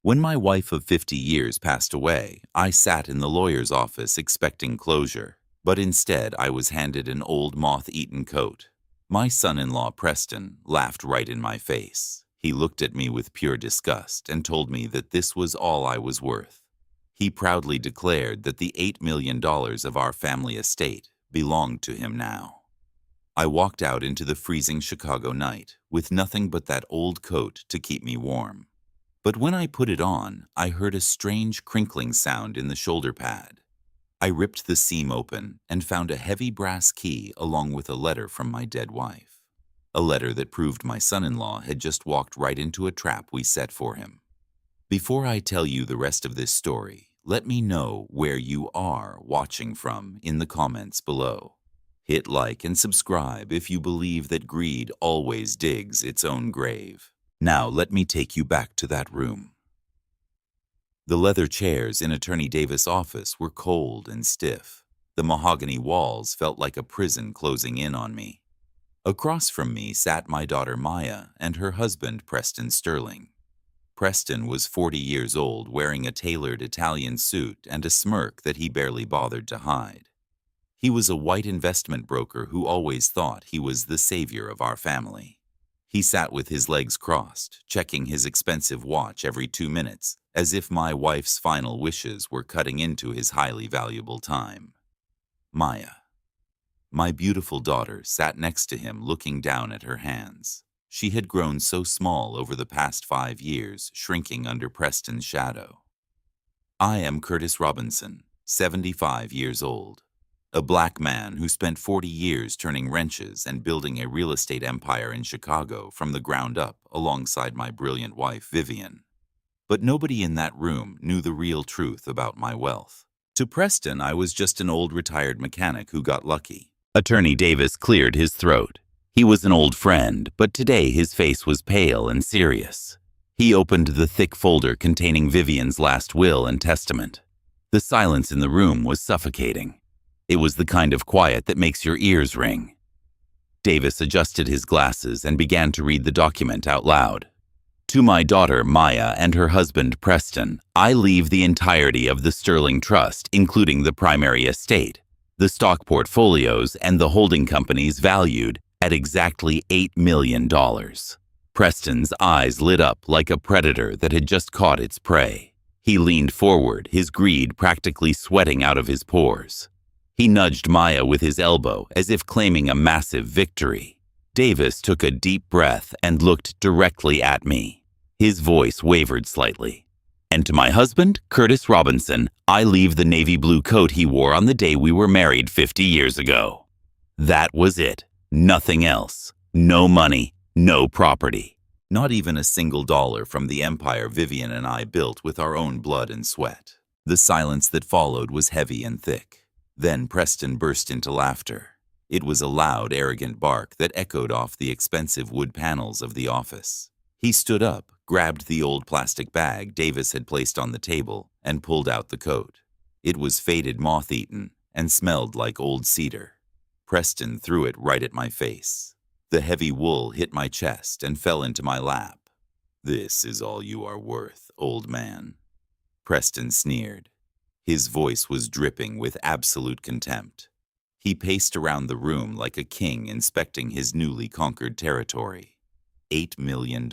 When my wife of 50 years passed away, I sat in the lawyer's office expecting closure, but instead I was handed an old moth-eaten coat. My son-in-law Preston laughed right in my face. He looked at me with pure disgust and told me that this was all I was worth. He proudly declared that the $8 million of our family estate belonged to him now. I walked out into the freezing Chicago night with nothing but that old coat to keep me warm. But when I put it on, I heard a strange crinkling sound in the shoulder pad. I ripped the seam open and found a heavy brass key along with a letter from my dead wife. A letter that proved my son-in-law had just walked right into a trap we set for him. Before I tell you the rest of this story, let me know where you are watching from in the comments below. Hit like and subscribe if you believe that greed always digs its own grave. Now let me take you back to that room. The leather chairs in Attorney Davis' office were cold and stiff. The mahogany walls felt like a prison closing in on me. Across from me sat my daughter Maya and her husband Preston Sterling. Preston was 40 years old, wearing a tailored Italian suit and a smirk that he barely bothered to hide. He was a white investment broker who always thought he was the savior of our family. He sat with his legs crossed, checking his expensive watch every 2 minutes, as if my wife's final wishes were cutting into his highly valuable time. Maya, my beautiful daughter, sat next to him looking down at her hands. She had grown so small over the past 5 years, shrinking under Preston's shadow. I am Curtis Robinson, 75 years old. A black man who spent 40 years turning wrenches and building a real estate empire in Chicago from the ground up alongside my brilliant wife, Vivian. But nobody in that room knew the real truth about my wealth. To Preston, I was just an old retired mechanic who got lucky. Attorney Davis cleared his throat. He was an old friend, but today his face was pale and serious. He opened the thick folder containing Vivian's last will and testament. The silence in the room was suffocating. It was the kind of quiet that makes your ears ring. Davis adjusted his glasses and began to read the document out loud. To my daughter, Maya, and her husband, Preston, I leave the entirety of the Sterling Trust, including the primary estate, the stock portfolios, and the holding companies valued at exactly $8 million. Preston's eyes lit up like a predator that had just caught its prey. He leaned forward, his greed practically sweating out of his pores. He nudged Maya with his elbow as if claiming a massive victory. Davis took a deep breath and looked directly at me. His voice wavered slightly. And to my husband, Curtis Robinson, I leave the navy blue coat he wore on the day we were married 50 years ago. That was it. Nothing else. No money, no property. Not even a single dollar from the empire Vivian and I built with our own blood and sweat. The silence that followed was heavy and thick. Then Preston burst into laughter. It was a loud, arrogant bark that echoed off the expensive wood panels of the office. He stood up, grabbed the old plastic bag Davis had placed on the table, and pulled out the coat. It was faded, moth-eaten, and smelled like old cedar. Preston threw it right at my face. The heavy wool hit my chest and fell into my lap. "This is all you are worth, old man." Preston sneered. His voice was dripping with absolute contempt. He paced around the room like a king inspecting his newly conquered territory. $8 million.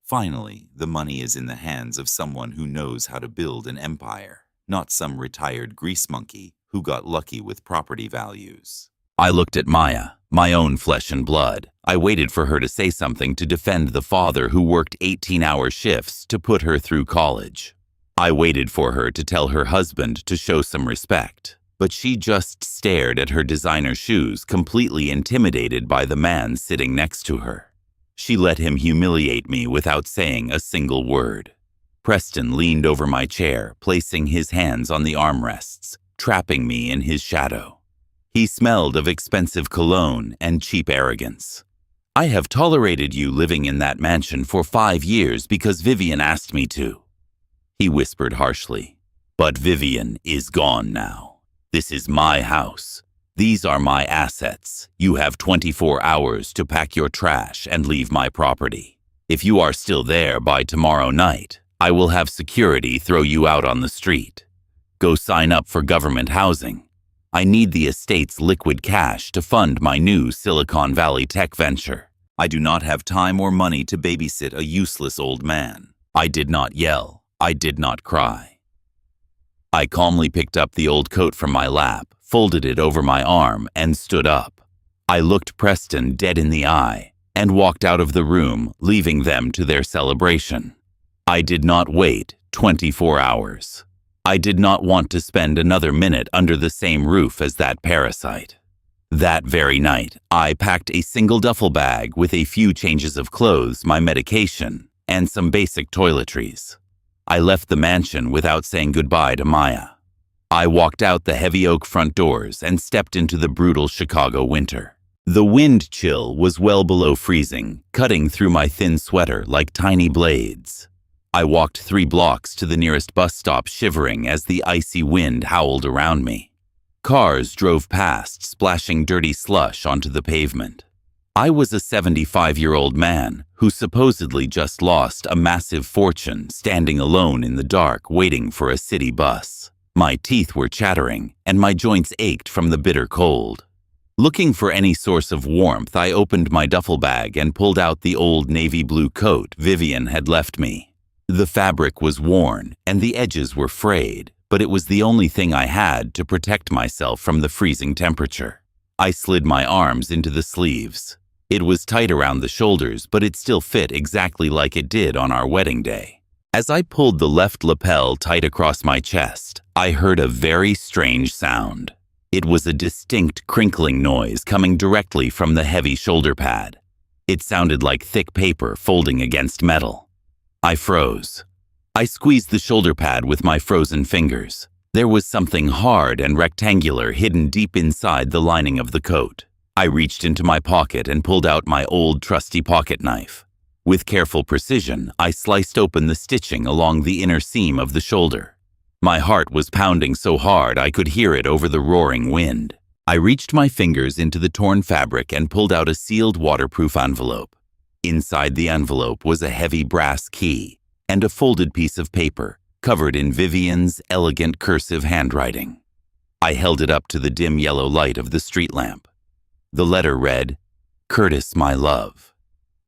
Finally, the money is in the hands of someone who knows how to build an empire, not some retired grease monkey who got lucky with property values. I looked at Maya, my own flesh and blood. I waited for her to say something to defend the father who worked 18-hour shifts to put her through college. I waited for her to tell her husband to show some respect, but she just stared at her designer shoes, completely intimidated by the man sitting next to her. She let him humiliate me without saying a single word. Preston leaned over my chair, placing his hands on the armrests, trapping me in his shadow. He smelled of expensive cologne and cheap arrogance. "I have tolerated you living in that mansion for 5 years because Vivian asked me to," he whispered harshly. "But Vivian is gone now. This is my house. These are my assets. You have 24 hours to pack your trash and leave my property. If you are still there by tomorrow night, I will have security throw you out on the street. Go sign up for government housing. I need the estate's liquid cash to fund my new Silicon Valley tech venture. I do not have time or money to babysit a useless old man. I did not yell. I did not cry. I calmly picked up the old coat from my lap, folded it over my arm, and stood up. I looked Preston dead in the eye and walked out of the room, leaving them to their celebration. I did not wait 24 hours. I did not want to spend another minute under the same roof as that parasite. That very night, I packed a single duffel bag with a few changes of clothes, my medication, and some basic toiletries. I left the mansion without saying goodbye to Maya. I walked out the heavy oak front doors and stepped into the brutal Chicago winter. The wind chill was well below freezing, cutting through my thin sweater like tiny blades. I walked 3 blocks to the nearest bus stop, shivering as the icy wind howled around me. Cars drove past, splashing dirty slush onto the pavement. I was a 75-year-old man who supposedly just lost a massive fortune, standing alone in the dark waiting for a city bus. My teeth were chattering and my joints ached from the bitter cold. Looking for any source of warmth, I opened my duffel bag and pulled out the old navy blue coat Vivian had left me. The fabric was worn and the edges were frayed, but it was the only thing I had to protect myself from the freezing temperature. I slid my arms into the sleeves. It was tight around the shoulders, but it still fit exactly like it did on our wedding day. As I pulled the left lapel tight across my chest, I heard a very strange sound. It was a distinct crinkling noise coming directly from the heavy shoulder pad. It sounded like thick paper folding against metal. I froze. I squeezed the shoulder pad with my frozen fingers. There was something hard and rectangular hidden deep inside the lining of the coat. I reached into my pocket and pulled out my old trusty pocket knife. With careful precision, I sliced open the stitching along the inner seam of the shoulder. My heart was pounding so hard I could hear it over the roaring wind. I reached my fingers into the torn fabric and pulled out a sealed waterproof envelope. Inside the envelope was a heavy brass key and a folded piece of paper covered in Vivian's elegant cursive handwriting. I held it up to the dim yellow light of the street lamp. The letter read, "Curtis, my love.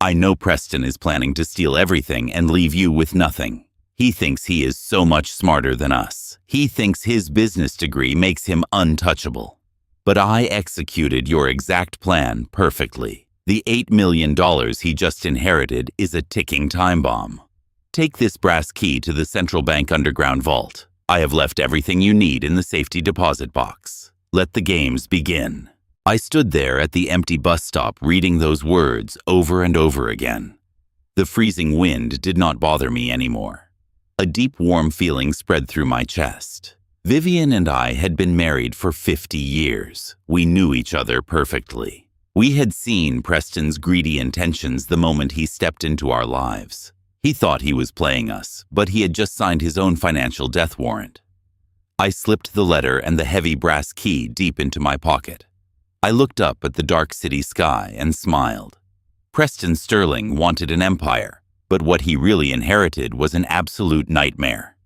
I know Preston is planning to steal everything and leave you with nothing. He thinks he is so much smarter than us. He thinks his business degree makes him untouchable. But I executed your exact plan perfectly. The $8 million he just inherited is a ticking time bomb. Take this brass key to the central bank underground vault. I have left everything you need in the safety deposit box. Let the games begin." I stood there at the empty bus stop reading those words over and over again. The freezing wind did not bother me anymore. A deep, warm feeling spread through my chest. Vivian and I had been married for 50 years. We knew each other perfectly. We had seen Preston's greedy intentions the moment he stepped into our lives. He thought he was playing us, but he had just signed his own financial death warrant. I slipped the letter and the heavy brass key deep into my pocket. I looked up at the dark city sky and smiled. Preston Sterling wanted an empire, but what he really inherited was an absolute nightmare.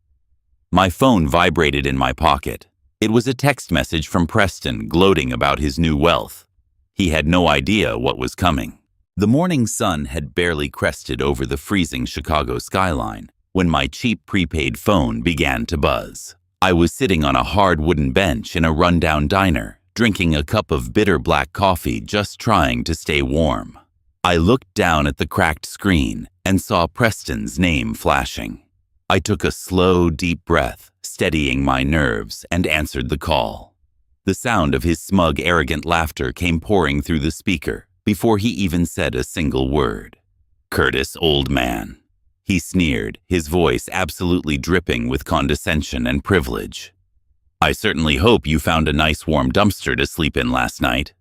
My phone vibrated in my pocket. It was a text message from Preston gloating about his new wealth. He had no idea what was coming. The morning sun had barely crested over the freezing Chicago skyline when my cheap prepaid phone began to buzz. I was sitting on a hard wooden bench in a rundown diner, drinking a cup of bitter black coffee, just trying to stay warm. I looked down at the cracked screen and saw Preston's name flashing. I took a slow, deep breath, steadying my nerves, and answered the call. The sound of his smug, arrogant laughter came pouring through the speaker before he even said a single word. "Curtis, old man," he sneered, his voice absolutely dripping with condescension and privilege. "I certainly hope you found a nice warm dumpster to sleep in last night."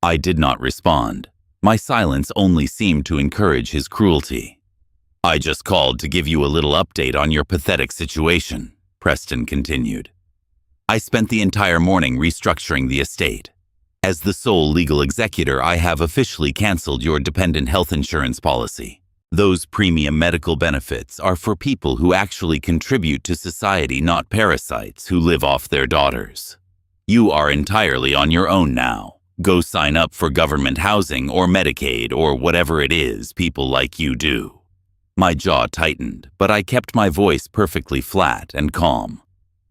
I did not respond. My silence only seemed to encourage his cruelty. "I just called to give you a little update on your pathetic situation," Preston continued. "I spent the entire morning restructuring the estate. As the sole legal executor, I have officially canceled your dependent health insurance policy. Those premium medical benefits are for people who actually contribute to society, not parasites who live off their daughters. You are entirely on your own now. Go sign up for government housing or Medicaid or whatever it is people like you do." My jaw tightened, but I kept my voice perfectly flat and calm.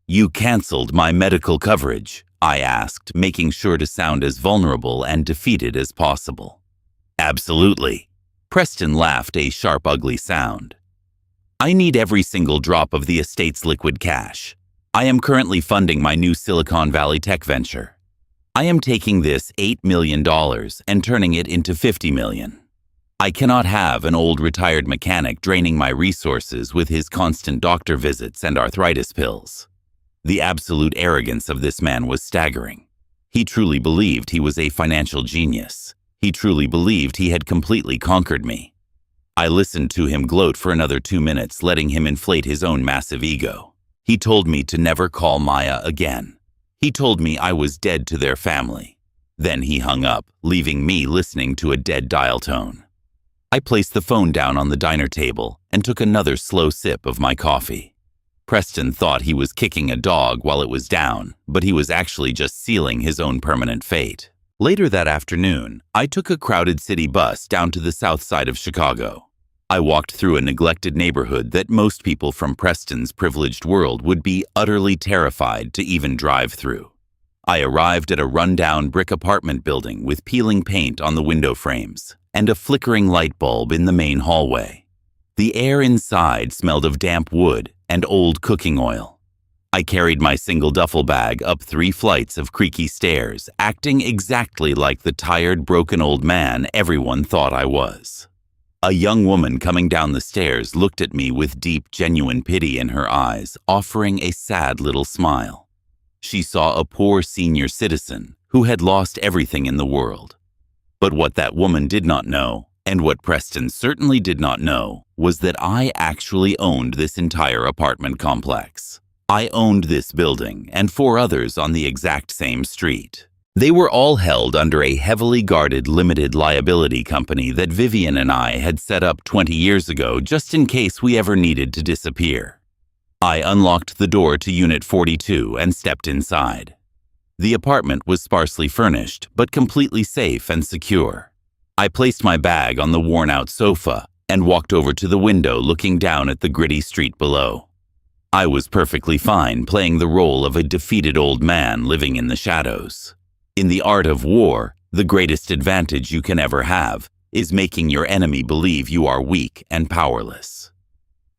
"You canceled my medical coverage?" I asked, making sure to sound as vulnerable and defeated as possible. "Absolutely." Preston laughed a sharp, ugly sound. "I need every single drop of the estate's liquid cash. I am currently funding my new Silicon Valley tech venture. I am taking this $8 million and turning it into $50 million. I cannot have an old retired mechanic draining my resources with his constant doctor visits and arthritis pills." The absolute arrogance of this man was staggering. He truly believed he was a financial genius. He truly believed he had completely conquered me. I listened to him gloat for another 2 minutes, letting him inflate his own massive ego. He told me to never call Maya again. He told me I was dead to their family. Then he hung up, leaving me listening to a dead dial tone. I placed the phone down on the diner table and took another slow sip of my coffee. Preston thought he was kicking a dog while it was down, but he was actually just sealing his own permanent fate. Later that afternoon, I took a crowded city bus down to the south side of Chicago. I walked through a neglected neighborhood that most people from Preston's privileged world would be utterly terrified to even drive through. I arrived at a rundown brick apartment building with peeling paint on the window frames and a flickering light bulb in the main hallway. The air inside smelled of damp wood and old cooking oil. I carried my single duffel bag up 3 flights of creaky stairs, acting exactly like the tired, broken old man everyone thought I was. A young woman coming down the stairs looked at me with deep, genuine pity in her eyes, offering a sad little smile. She saw a poor senior citizen who had lost everything in the world. But what that woman did not know, and what Preston certainly did not know, was that I actually owned this entire apartment complex. I owned this building and 4 others on the exact same street. They were all held under a heavily guarded limited liability company that Vivian and I had set up 20 years ago just in case we ever needed to disappear. I unlocked the door to Unit 42 and stepped inside. The apartment was sparsely furnished, but completely safe and secure. I placed my bag on the worn-out sofa and walked over to the window looking down at the gritty street below. I was perfectly fine playing the role of a defeated old man living in the shadows. In the art of war, the greatest advantage you can ever have is making your enemy believe you are weak and powerless.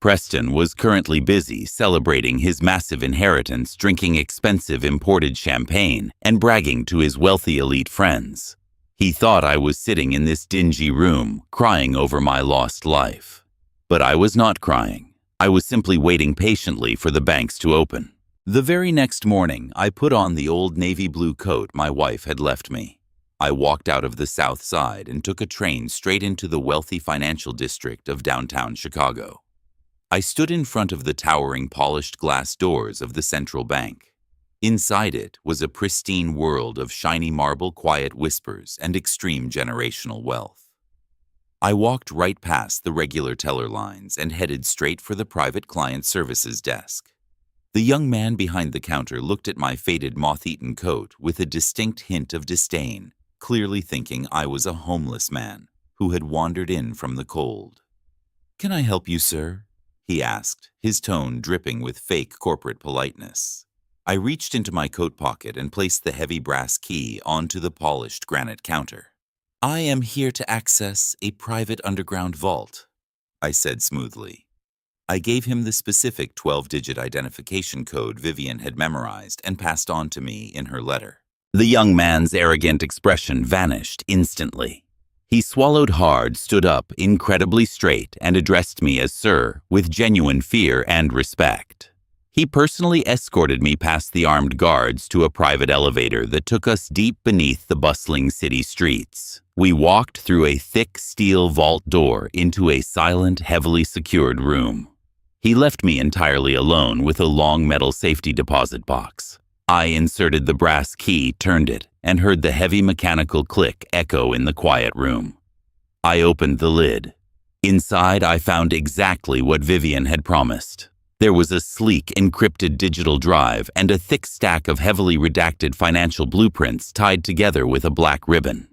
Preston was currently busy celebrating his massive inheritance, drinking expensive imported champagne, and bragging to his wealthy elite friends. He thought I was sitting in this dingy room, crying over my lost life. But I was not crying. I was simply waiting patiently for the banks to open. The very next morning, I put on the old navy blue coat my wife had left me. I walked out of the South Side and took a train straight into the wealthy financial district of downtown Chicago. I stood in front of the towering polished glass doors of the central bank. Inside it was a pristine world of shiny marble, quiet whispers, and extreme generational wealth. I walked right past the regular teller lines and headed straight for the private client services desk. The young man behind the counter looked at my faded, moth-eaten coat with a distinct hint of disdain, clearly thinking I was a homeless man who had wandered in from the cold. "Can I help you, sir?" he asked, his tone dripping with fake corporate politeness. I reached into my coat pocket and placed the heavy brass key onto the polished granite counter. "I am here to access a private underground vault," I said smoothly. I gave him the specific 12-digit identification code Vivian had memorized and passed on to me in her letter. The young man's arrogant expression vanished instantly. He swallowed hard, stood up incredibly straight, and addressed me as sir with genuine fear and respect. He personally escorted me past the armed guards to a private elevator that took us deep beneath the bustling city streets. We walked through a thick steel vault door into a silent, heavily secured room. He left me entirely alone with a long metal safety deposit box. I inserted the brass key, turned it, and heard the heavy mechanical click echo in the quiet room. I opened the lid. Inside, I found exactly what Vivian had promised. There was a sleek, encrypted digital drive and a thick stack of heavily redacted financial blueprints tied together with a black ribbon.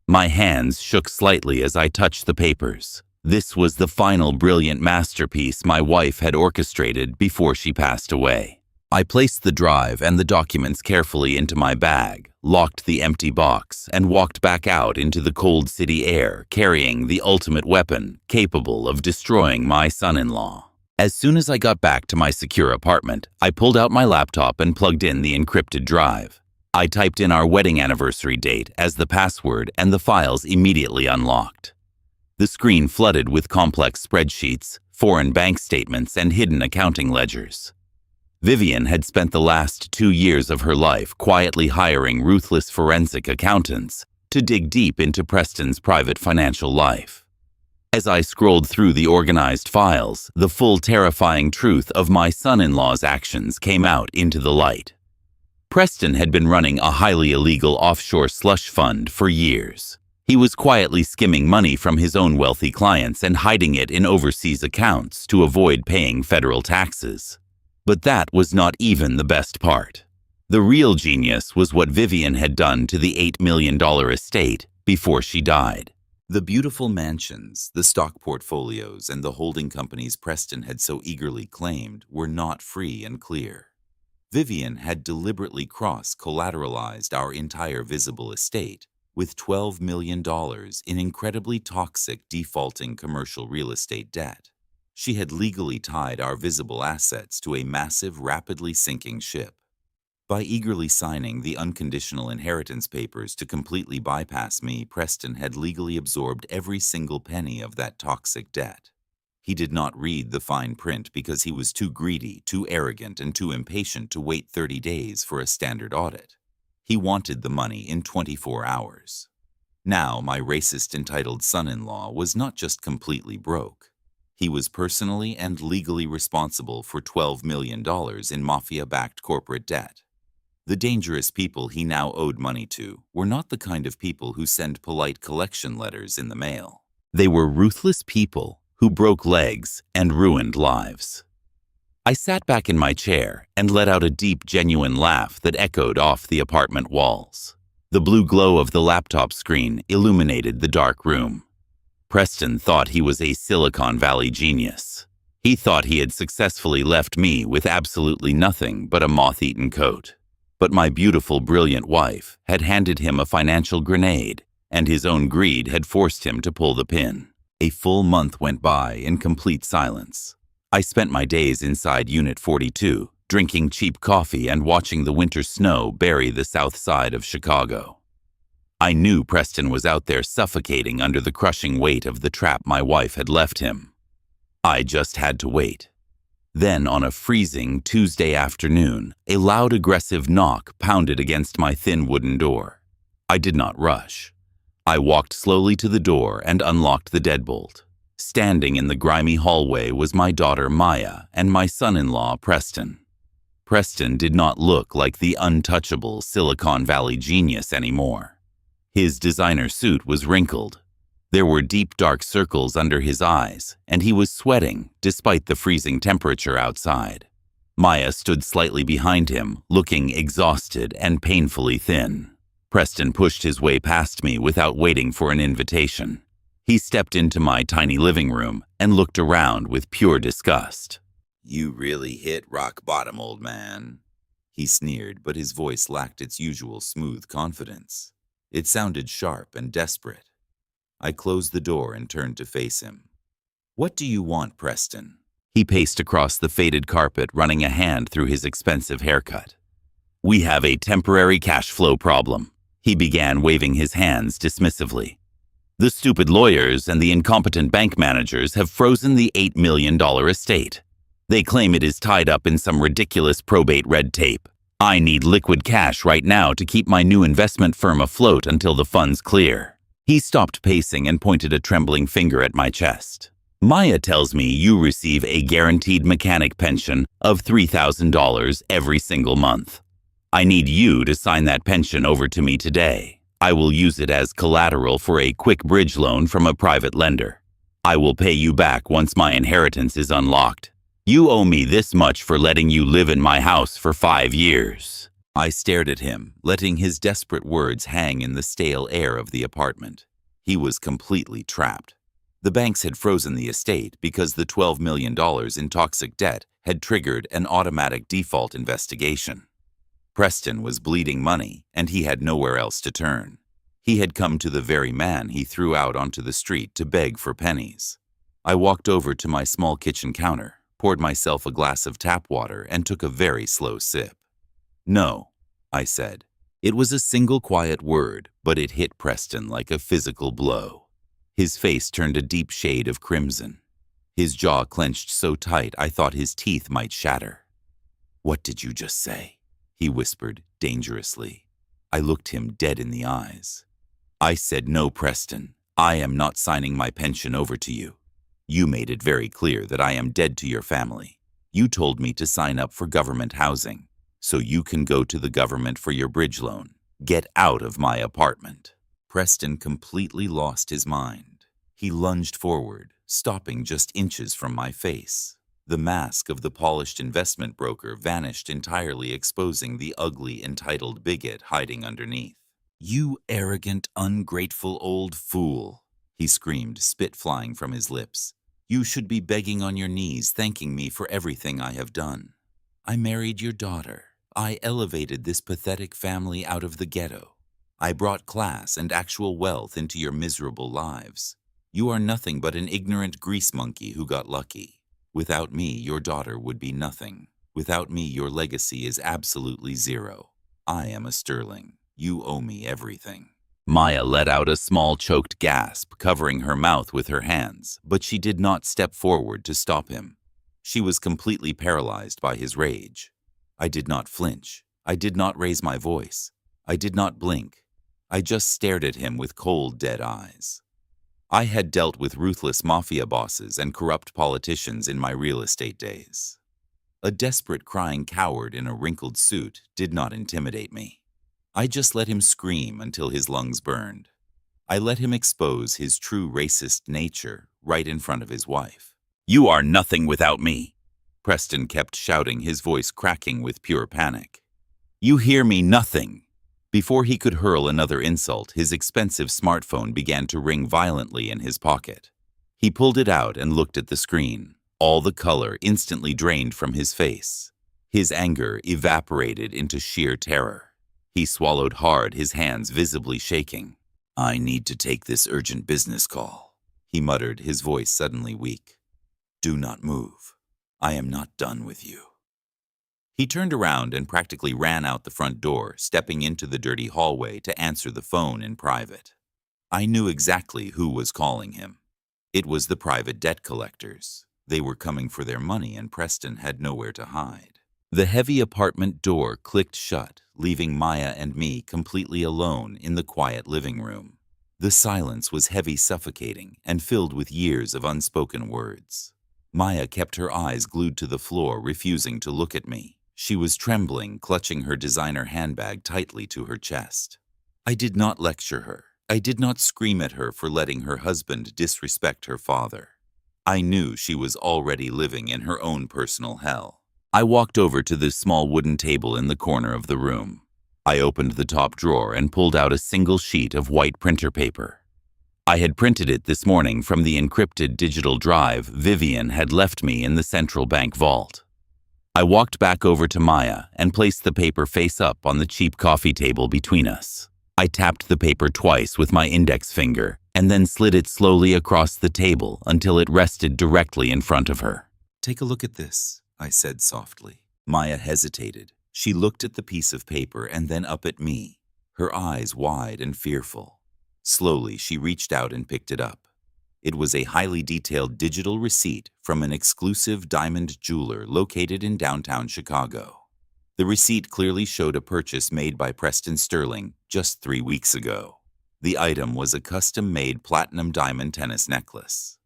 My hands shook slightly as I touched the papers. This was the final brilliant masterpiece my wife had orchestrated before she passed away. I placed the drive and the documents carefully into my bag, locked the empty box, and walked back out into the cold city air, carrying the ultimate weapon capable of destroying my son-in-law. As soon as I got back to my secure apartment, I pulled out my laptop and plugged in the encrypted drive. I typed in our wedding anniversary date as the password, and the files immediately unlocked. The screen flooded with complex spreadsheets, foreign bank statements, and hidden accounting ledgers. Vivian had spent the last 2 years of her life quietly hiring ruthless forensic accountants to dig deep into Preston's private financial life. As I scrolled through the organized files, the full terrifying truth of my son-in-law's actions came out into the light. Preston had been running a highly illegal offshore slush fund for years. He was quietly skimming money from his own wealthy clients and hiding it in overseas accounts to avoid paying federal taxes. But that was not even the best part. The real genius was what Vivian had done to the $8 million estate before she died. The beautiful mansions, the stock portfolios, and the holding companies Preston had so eagerly claimed were not free and clear. Vivian had deliberately cross-collateralized our entire visible estate with $12 million in incredibly toxic defaulting commercial real estate debt. She had legally tied our visible assets to a massive, rapidly sinking ship. By eagerly signing the unconditional inheritance papers to completely bypass me, Preston had legally absorbed every single penny of that toxic debt. He did not read the fine print because he was too greedy, too arrogant, and too impatient to wait 30 days for a standard audit. He wanted the money in 24 hours. Now, my racist entitled son-in-law was not just completely broke. He was personally and legally responsible for $12 million in mafia-backed corporate debt. The dangerous people he now owed money to were not the kind of people who send polite collection letters in the mail. They were ruthless people who broke legs and ruined lives. I sat back in my chair and let out a deep, genuine laugh that echoed off the apartment walls. The blue glow of the laptop screen illuminated the dark room. Preston thought he was a Silicon Valley genius. He thought he had successfully left me with absolutely nothing but a moth-eaten coat. But my beautiful, brilliant wife had handed him a financial grenade, and his own greed had forced him to pull the pin. A full month went by in complete silence. I spent my days inside Unit 42, drinking cheap coffee and watching the winter snow bury the south side of Chicago. I knew Preston was out there suffocating under the crushing weight of the trap my wife had left him. I just had to wait. Then, on a freezing Tuesday afternoon, a loud, aggressive knock pounded against my thin wooden door. I did not rush. I walked slowly to the door and unlocked the deadbolt. Standing in the grimy hallway was my daughter Maya and my son-in-law Preston. Preston did not look like the untouchable Silicon Valley genius anymore. His designer suit was wrinkled. There were deep, dark circles under his eyes, and he was sweating despite the freezing temperature outside. Maya stood slightly behind him, looking exhausted and painfully thin. Preston pushed his way past me without waiting for an invitation. He stepped into my tiny living room and looked around with pure disgust. "You really hit rock bottom, old man," he sneered, but his voice lacked its usual smooth confidence. It sounded sharp and desperate. I closed the door and turned to face him. "What do you want, Preston?" He paced across the faded carpet, running a hand through his expensive haircut. "We have a temporary cash flow problem," he began, waving his hands dismissively. "The stupid lawyers and the incompetent bank managers have frozen the $8 million estate. They claim it is tied up in some ridiculous probate red tape. I need liquid cash right now to keep my new investment firm afloat until the funds clear." He stopped pacing and pointed a trembling finger at my chest. "Maya tells me you receive a guaranteed mechanic pension of $3,000 every single month. I need you to sign that pension over to me today. I will use it as collateral for a quick bridge loan from a private lender. I will pay you back once my inheritance is unlocked. You owe me this much for letting you live in my house for 5 years." I stared at him, letting his desperate words hang in the stale air of the apartment. He was completely trapped. The banks had frozen the estate because the $12 million in toxic debt had triggered an automatic default investigation. Preston was bleeding money, and he had nowhere else to turn. He had come to the very man he threw out onto the street to beg for pennies. I walked over to my small kitchen counter, poured myself a glass of tap water, and took a very slow sip. "No," I said. It was a single quiet word, but it hit Preston like a physical blow. His face turned a deep shade of crimson. His jaw clenched so tight I thought his teeth might shatter. "What did you just say?" he whispered dangerously. I looked him dead in the eyes. "I said no, Preston. I am not signing my pension over to you. You made it very clear that I am dead to your family. You told me to sign up for government housing, so you can go to the government for your bridge loan. Get out of my apartment." Preston completely lost his mind. He lunged forward, stopping just inches from my face. The mask of the polished investment broker vanished entirely, exposing the ugly, entitled bigot hiding underneath. "You arrogant, ungrateful old fool," he screamed, spit flying from his lips. "You should be begging on your knees, thanking me for everything I have done. I married your daughter. I elevated this pathetic family out of the ghetto. I brought class and actual wealth into your miserable lives. You are nothing but an ignorant grease monkey who got lucky. Without me, your daughter would be nothing. Without me, your legacy is absolutely zero. I am a sterling. You owe me everything." Maya let out a small choked gasp, covering her mouth with her hands, but she did not step forward to stop him. She was completely paralyzed by his rage. I did not flinch. I did not raise my voice. I did not blink. I just stared at him with cold, dead eyes. I had dealt with ruthless mafia bosses and corrupt politicians in my real estate days. A desperate, crying coward in a wrinkled suit did not intimidate me. I just let him scream until his lungs burned. I let him expose his true racist nature right in front of his wife. "You are nothing without me," Preston kept shouting, his voice cracking with pure panic. "You hear me? Nothing." Before he could hurl another insult, his expensive smartphone began to ring violently in his pocket. He pulled it out and looked at the screen. All the color instantly drained from his face. His anger evaporated into sheer terror. He swallowed hard, his hands visibly shaking. "I need to take this urgent business call," he muttered, his voice suddenly weak. "Do not move. I am not done with you." He turned around and practically ran out the front door, stepping into the dirty hallway to answer the phone in private. I knew exactly who was calling him. It was the private debt collectors. They were coming for their money, and Preston had nowhere to hide. The heavy apartment door clicked shut, leaving Maya and me completely alone in the quiet living room. The silence was heavy, suffocating, and filled with years of unspoken words. Maya kept her eyes glued to the floor, refusing to look at me. She was trembling, clutching her designer handbag tightly to her chest. I did not lecture her. I did not scream at her for letting her husband disrespect her father. I knew she was already living in her own personal hell. I walked over to the small wooden table in the corner of the room. I opened the top drawer and pulled out a single sheet of white printer paper. I had printed it this morning from the encrypted digital drive Vivian had left me in the central bank vault. I walked back over to Maya and placed the paper face up on the cheap coffee table between us. I tapped the paper twice with my index finger and then slid it slowly across the table until it rested directly in front of her. "Take a look at this," I said softly. Maya hesitated. She looked at the piece of paper and then up at me, her eyes wide and fearful. Slowly, she reached out and picked it up. It was a highly detailed digital receipt from an exclusive diamond jeweler located in downtown Chicago. The receipt clearly showed a purchase made by Preston Sterling just 3 weeks ago. The item was a custom-made platinum diamond tennis necklace.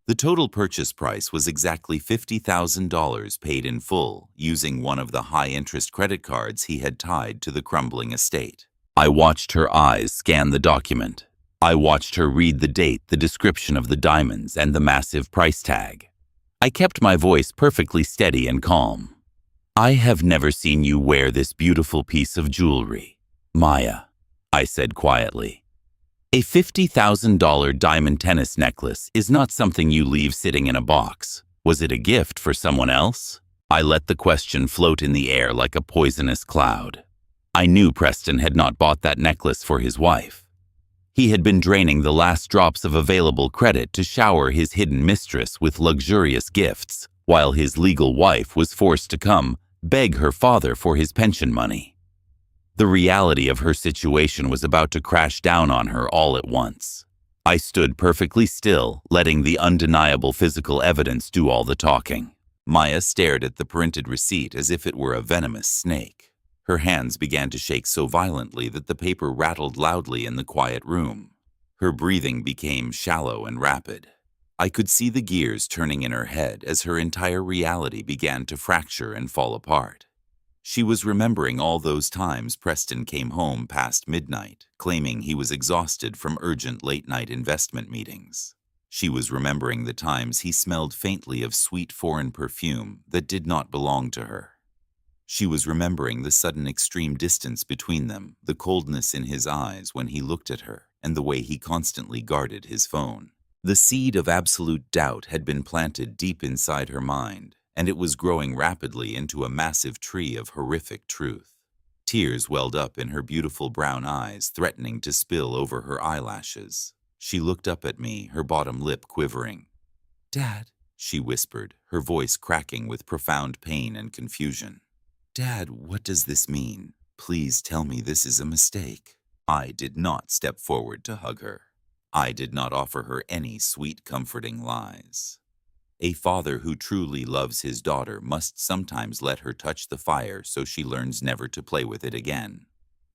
The total purchase price was exactly $50,000 paid in full using one of the high-interest credit cards he had tied to the crumbling estate. I watched her eyes scan the document. I watched her read the date, the description of the diamonds, and the massive price tag. I kept my voice perfectly steady and calm. "I have never seen you wear this beautiful piece of jewelry, Maya," I said quietly. "A $50,000 diamond tennis necklace is not something you leave sitting in a box. Was it a gift for someone else?" I let the question float in the air like a poisonous cloud. I knew Preston had not bought that necklace for his wife. He had been draining the last drops of available credit to shower his hidden mistress with luxurious gifts, while his legal wife was forced to come beg her father for his pension money. The reality of her situation was about to crash down on her all at once. I stood perfectly still, letting the undeniable physical evidence do all the talking. Maya stared at the printed receipt as if it were a venomous snake. Her hands began to shake so violently that the paper rattled loudly in the quiet room. Her breathing became shallow and rapid. I could see the gears turning in her head as her entire reality began to fracture and fall apart. She was remembering all those times Preston came home past midnight, claiming he was exhausted from urgent late-night investment meetings. She was remembering the times he smelled faintly of sweet foreign perfume that did not belong to her. She was remembering the sudden extreme distance between them, the coldness in his eyes when he looked at her, and the way he constantly guarded his phone. The seed of absolute doubt had been planted deep inside her mind, and it was growing rapidly into a massive tree of horrific truth. Tears welled up in her beautiful brown eyes, threatening to spill over her eyelashes. She looked up at me, her bottom lip quivering. "Dad," she whispered, her voice cracking with profound pain and confusion. "Dad, what does this mean? Please tell me this is a mistake." I did not step forward to hug her. I did not offer her any sweet, comforting lies. A father who truly loves his daughter must sometimes let her touch the fire so she learns never to play with it again.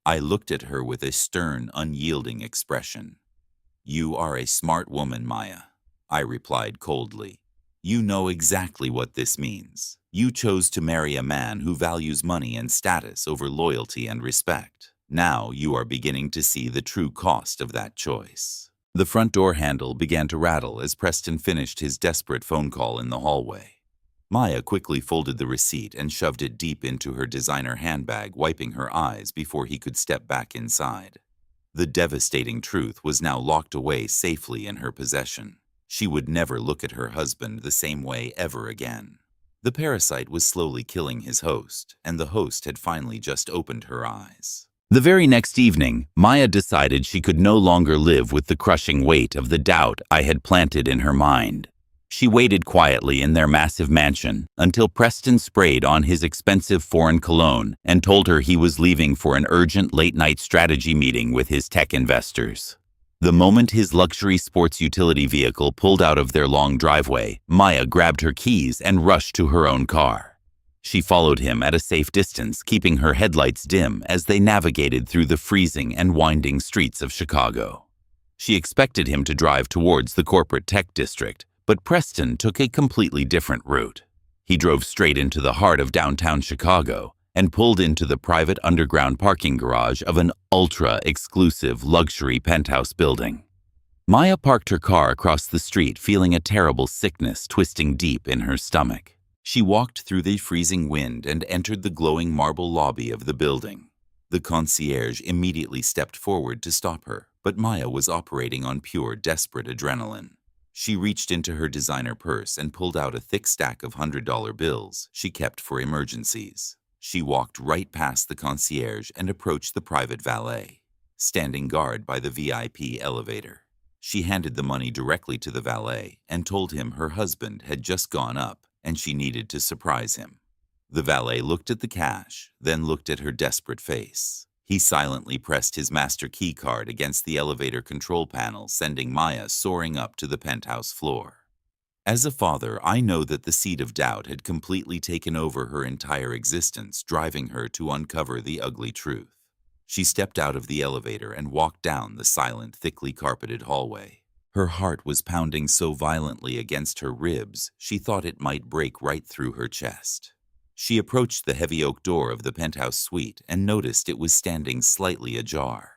I looked at her with a stern, unyielding expression. "You are a smart woman, Maya," I replied coldly. "You know exactly what this means. You chose to marry a man who values money and status over loyalty and respect. Now you are beginning to see the true cost of that choice." The front door handle began to rattle as Preston finished his desperate phone call in the hallway. Maya quickly folded the receipt and shoved it deep into her designer handbag, wiping her eyes before he could step back inside. The devastating truth was now locked away safely in her possession. She would never look at her husband the same way ever again. The parasite was slowly killing his host, and the host had finally just opened her eyes. The very next evening, Maya decided she could no longer live with the crushing weight of the doubt I had planted in her mind. She waited quietly in their massive mansion until Preston sprayed on his expensive foreign cologne and told her he was leaving for an urgent late-night strategy meeting with his tech investors. The moment his luxury sports utility vehicle pulled out of their long driveway, Maya grabbed her keys and rushed to her own car. She followed him at a safe distance, keeping her headlights dim as they navigated through the freezing and winding streets of Chicago. She expected him to drive towards the corporate tech district, but Preston took a completely different route. He drove straight into the heart of downtown Chicago and pulled into the private underground parking garage of an ultra-exclusive luxury penthouse building. Maya parked her car across the street, feeling a terrible sickness twisting deep in her stomach. She walked through the freezing wind and entered the glowing marble lobby of the building. The concierge immediately stepped forward to stop her, but Maya was operating on pure, desperate adrenaline. She reached into her designer purse and pulled out a thick stack of $100 bills she kept for emergencies. She walked right past the concierge and approached the private valet, standing guard by the VIP elevator. She handed the money directly to the valet and told him her husband had just gone up and she needed to surprise him. The valet looked at the cash, then looked at her desperate face. He silently pressed his master key card against the elevator control panel, sending Maya soaring up to the penthouse floor. As a father, I know that the seed of doubt had completely taken over her entire existence, driving her to uncover the ugly truth. She stepped out of the elevator and walked down the silent, thickly carpeted hallway. Her heart was pounding so violently against her ribs, she thought it might break right through her chest. She approached the heavy oak door of the penthouse suite and noticed it was standing slightly ajar.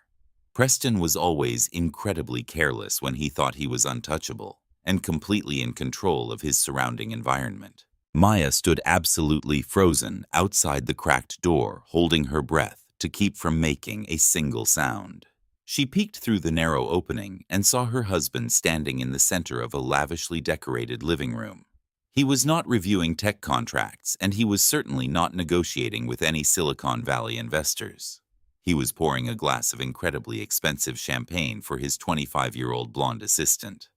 Preston was always incredibly careless when he thought he was untouchable and completely in control of his surrounding environment. Maya stood absolutely frozen outside the cracked door, holding her breath to keep from making a single sound. She peeked through the narrow opening and saw her husband standing in the center of a lavishly decorated living room. He was not reviewing tech contracts, and he was certainly not negotiating with any Silicon Valley investors. He was pouring a glass of incredibly expensive champagne for his 25-year-old blonde assistant.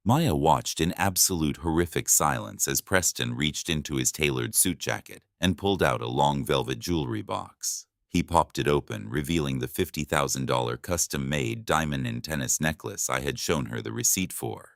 Maya watched in absolute horrific silence as Preston reached into his tailored suit jacket and pulled out a long velvet jewelry box. He popped it open, revealing the $50,000 custom-made diamond and tennis necklace I had shown her the receipt for.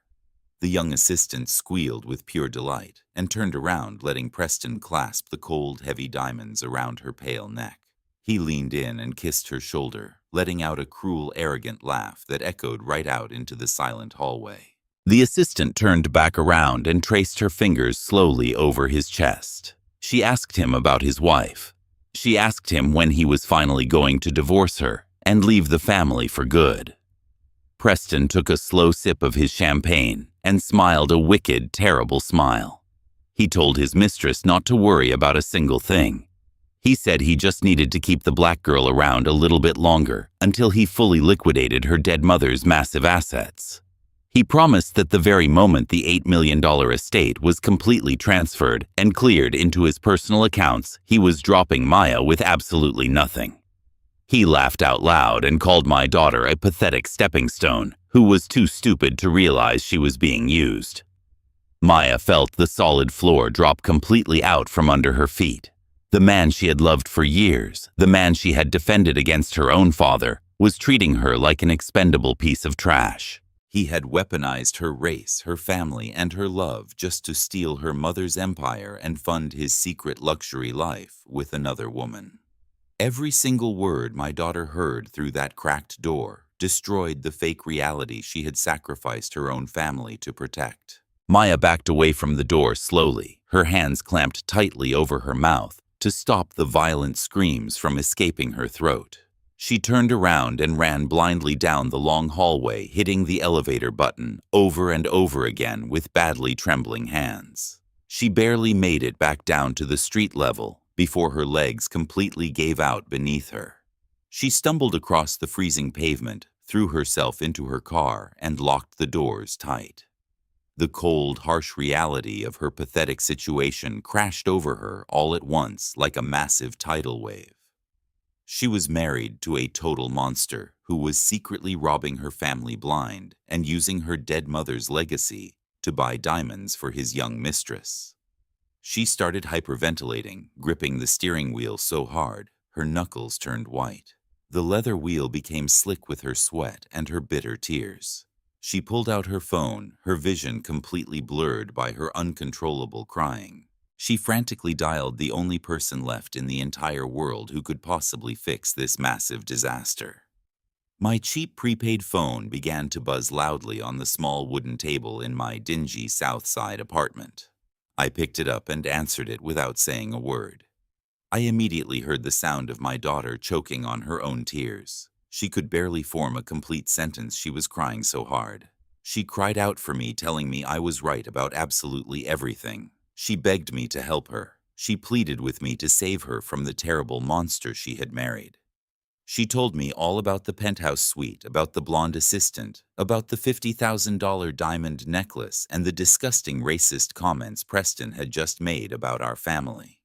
The young assistant squealed with pure delight and turned around, letting Preston clasp the cold, heavy diamonds around her pale neck. He leaned in and kissed her shoulder, letting out a cruel, arrogant laugh that echoed right out into the silent hallway. The assistant turned back around and traced her fingers slowly over his chest. She asked him about his wife. She asked him when he was finally going to divorce her and leave the family for good. Preston took a slow sip of his champagne and smiled a wicked, terrible smile. He told his mistress not to worry about a single thing. He said he just needed to keep the black girl around a little bit longer until he fully liquidated her dead mother's massive assets. He promised that the very moment the $8 million estate was completely transferred and cleared into his personal accounts, he was dropping Maya with absolutely nothing. He laughed out loud and called my daughter a pathetic stepping stone who was too stupid to realize she was being used. Maya felt the solid floor drop completely out from under her feet. The man she had loved for years, the man she had defended against her own father, was treating her like an expendable piece of trash. He had weaponized her race, her family, and her love just to steal her mother's empire and fund his secret luxury life with another woman. Every single word my daughter heard through that cracked door destroyed the fake reality she had sacrificed her own family to protect. Maya backed away from the door slowly, her hands clamped tightly over her mouth to stop the violent screams from escaping her throat. She turned around and ran blindly down the long hallway, hitting the elevator button over and over again with badly trembling hands. She barely made it back down to the street level before her legs completely gave out beneath her. She stumbled across the freezing pavement, threw herself into her car, and locked the doors tight. The cold, harsh reality of her pathetic situation crashed over her all at once like a massive tidal wave. She was married to a total monster who was secretly robbing her family blind and using her dead mother's legacy to buy diamonds for his young mistress. She started hyperventilating, gripping the steering wheel so hard her knuckles turned white. The leather wheel became slick with her sweat and her bitter tears. She pulled out her phone, her vision completely blurred by her uncontrollable crying. She frantically dialed the only person left in the entire world who could possibly fix this massive disaster. My cheap prepaid phone began to buzz loudly on the small wooden table in my dingy South Side apartment. I picked it up and answered it without saying a word. I immediately heard the sound of my daughter choking on her own tears. She could barely form a complete sentence, she was crying so hard. She cried out for me, telling me I was right about absolutely everything. She begged me to help her. She pleaded with me to save her from the terrible monster she had married. She told me all about the penthouse suite, about the blonde assistant, about the $50,000 diamond necklace, and the disgusting racist comments Preston had just made about our family.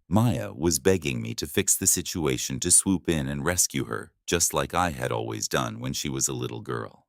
Maya was begging me to fix the situation, to swoop in and rescue her, just like I had always done when she was a little girl.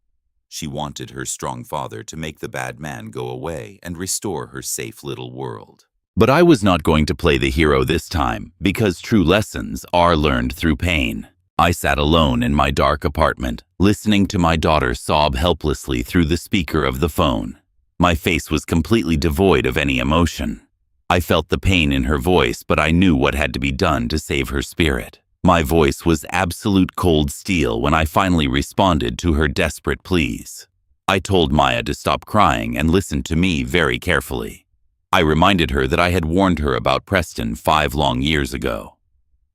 She wanted her strong father to make the bad man go away and restore her safe little world. But I was not going to play the hero this time, because true lessons are learned through pain. I sat alone in my dark apartment, listening to my daughter sob helplessly through the speaker of the phone. My face was completely devoid of any emotion. I felt the pain in her voice, but I knew what had to be done to save her spirit. My voice was absolute cold steel when I finally responded to her desperate pleas. I told Maya to stop crying and listen to me very carefully. I reminded her that I had warned her about Preston 5 long years ago.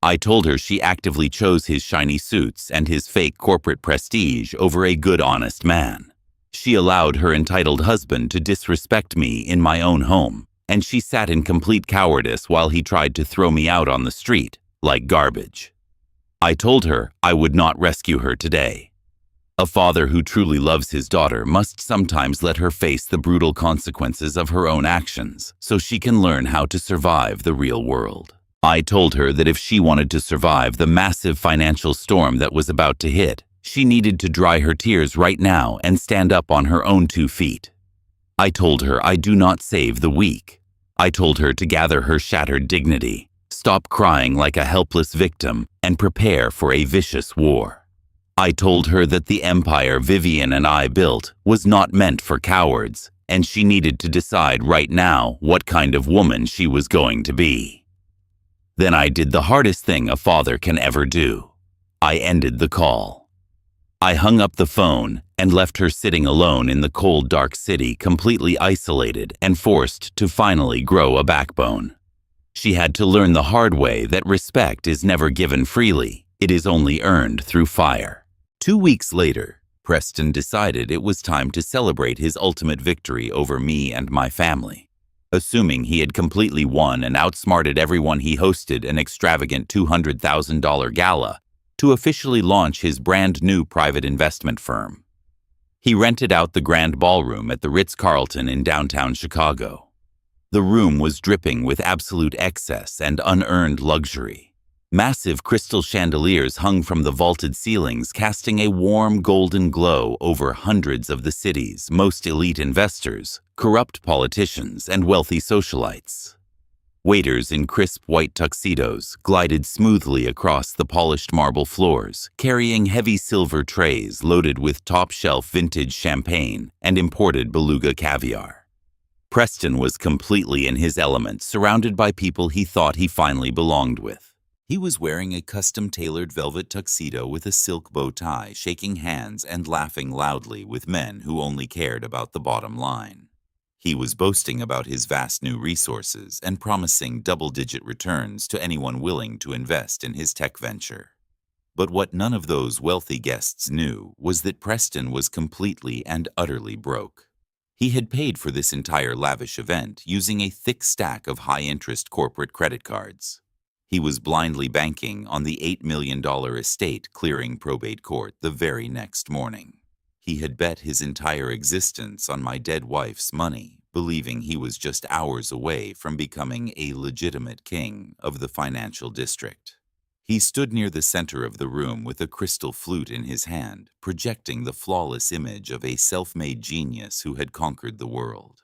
I told her she actively chose his shiny suits and his fake corporate prestige over a good, honest man. She allowed her entitled husband to disrespect me in my own home, and she sat in complete cowardice while he tried to throw me out on the street like garbage. I told her I would not rescue her today. A father who truly loves his daughter must sometimes let her face the brutal consequences of her own actions so she can learn how to survive the real world. I told her that if she wanted to survive the massive financial storm that was about to hit, she needed to dry her tears right now and stand up on her own 2 feet. I told her I do not save the weak. I told her to gather her shattered dignity, stop crying like a helpless victim, and prepare for a vicious war. I told her that the empire Vivian and I built was not meant for cowards, and she needed to decide right now what kind of woman she was going to be. Then I did the hardest thing a father can ever do. I ended the call. I hung up the phone and left her sitting alone in the cold, dark city, completely isolated and forced to finally grow a backbone. She had to learn the hard way that respect is never given freely. It is only earned through fire. 2 weeks later, Preston decided it was time to celebrate his ultimate victory over me and my family. Assuming he had completely won and outsmarted everyone, he hosted an extravagant $200,000 gala to officially launch his brand new private investment firm. He rented out the grand ballroom at the Ritz-Carlton in downtown Chicago. The room was dripping with absolute excess and unearned luxury. Massive crystal chandeliers hung from the vaulted ceilings, casting a warm golden glow over hundreds of the city's most elite investors, corrupt politicians, and wealthy socialites. Waiters in crisp white tuxedos glided smoothly across the polished marble floors, carrying heavy silver trays loaded with top-shelf vintage champagne and imported beluga caviar. Preston was completely in his element, surrounded by people he thought he finally belonged with. He was wearing a custom-tailored velvet tuxedo with a silk bow tie, shaking hands and laughing loudly with men who only cared about the bottom line. He was boasting about his vast new resources and promising double-digit returns to anyone willing to invest in his tech venture. But what none of those wealthy guests knew was that Preston was completely and utterly broke. He had paid for this entire lavish event using a thick stack of high-interest corporate credit cards. He was blindly banking on the $8 million estate clearing probate court the very next morning. He had bet his entire existence on my dead wife's money, believing he was just hours away from becoming a legitimate king of the financial district. He stood near the center of the room with a crystal flute in his hand, projecting the flawless image of a self-made genius who had conquered the world.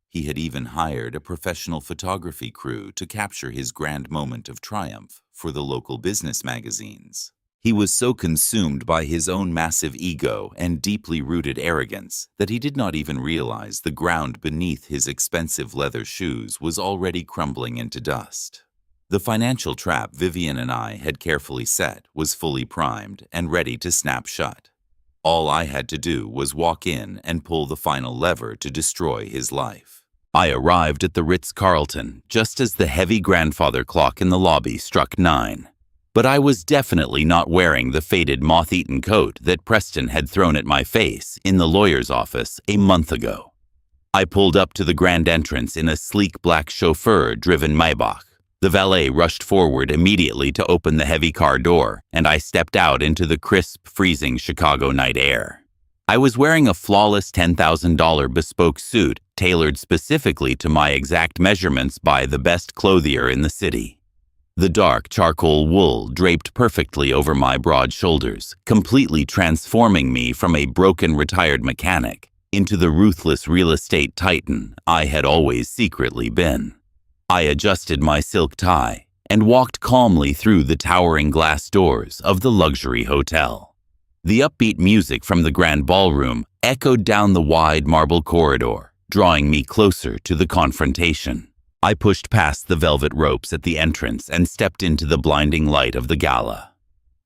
He had even hired a professional photography crew to capture his grand moment of triumph for the local business magazines. He was so consumed by his own massive ego and deeply rooted arrogance that he did not even realize the ground beneath his expensive leather shoes was already crumbling into dust. The financial trap Vivian and I had carefully set was fully primed and ready to snap shut. All I had to do was walk in and pull the final lever to destroy his life. I arrived at the Ritz-Carlton just as the heavy grandfather clock in the lobby struck 9. But I was definitely not wearing the faded moth-eaten coat that Preston had thrown at my face in the lawyer's office a month ago. I pulled up to the grand entrance in a sleek black chauffeur-driven Maybach. The valet rushed forward immediately to open the heavy car door, and I stepped out into the crisp, freezing Chicago night air. I was wearing a flawless $10,000 bespoke suit tailored specifically to my exact measurements by the best clothier in the city. The dark charcoal wool draped perfectly over my broad shoulders, completely transforming me from a broken retired mechanic into the ruthless real estate titan I had always secretly been. I adjusted my silk tie and walked calmly through the towering glass doors of the luxury hotel. The upbeat music from the grand ballroom echoed down the wide marble corridor, drawing me closer to the confrontation. I pushed past the velvet ropes at the entrance and stepped into the blinding light of the gala.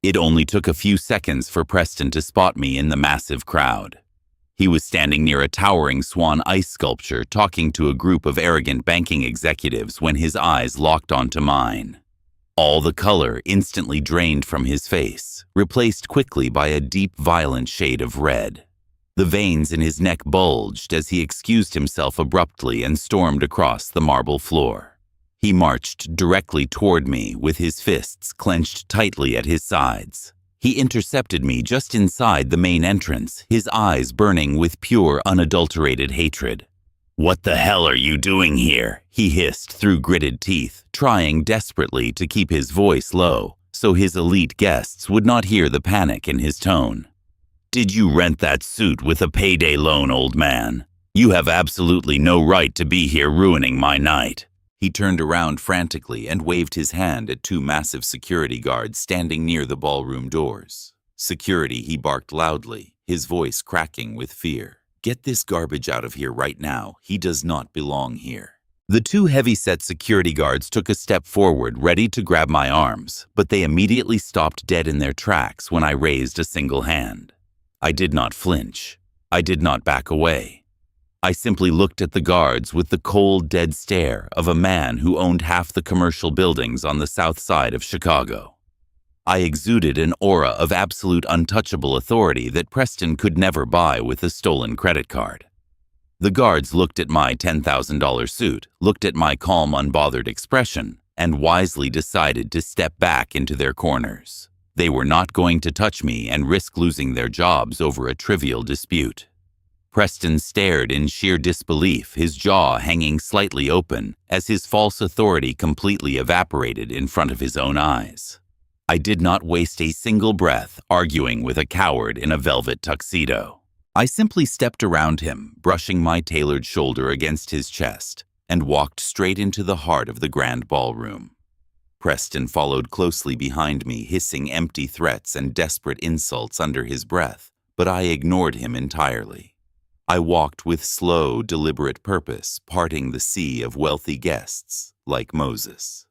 It only took a few seconds for Preston to spot me in the massive crowd. He was standing near a towering swan ice sculpture talking to a group of arrogant banking executives when his eyes locked onto mine. All the color instantly drained from his face, replaced quickly by a deep, violent shade of red. The veins in his neck bulged as he excused himself abruptly and stormed across the marble floor. He marched directly toward me with his fists clenched tightly at his sides. He intercepted me just inside the main entrance, his eyes burning with pure, unadulterated hatred. "What the hell are you doing here?" he hissed through gritted teeth, trying desperately to keep his voice low so his elite guests would not hear the panic in his tone. "Did you rent that suit with a payday loan, old man? You have absolutely no right to be here ruining my night." He turned around frantically and waved his hand at two massive security guards standing near the ballroom doors. "Security," he barked loudly, his voice cracking with fear. "Get this garbage out of here right now. He does not belong here." The two heavy-set security guards took a step forward, ready to grab my arms, but they immediately stopped dead in their tracks when I raised a single hand. I did not flinch. I did not back away. I simply looked at the guards with the cold, dead stare of a man who owned half the commercial buildings on the south side of Chicago. I exuded an aura of absolute untouchable authority that Preston could never buy with a stolen credit card. The guards looked at my $10,000 suit, looked at my calm, unbothered expression, and wisely decided to step back into their corners. They were not going to touch me and risk losing their jobs over a trivial dispute. Preston stared in sheer disbelief, his jaw hanging slightly open as his false authority completely evaporated in front of his own eyes. I did not waste a single breath arguing with a coward in a velvet tuxedo. I simply stepped around him, brushing my tailored shoulder against his chest, and walked straight into the heart of the grand ballroom. Preston followed closely behind me, hissing empty threats and desperate insults under his breath, but I ignored him entirely. I walked with slow, deliberate purpose, parting the sea of wealthy guests, like Moses.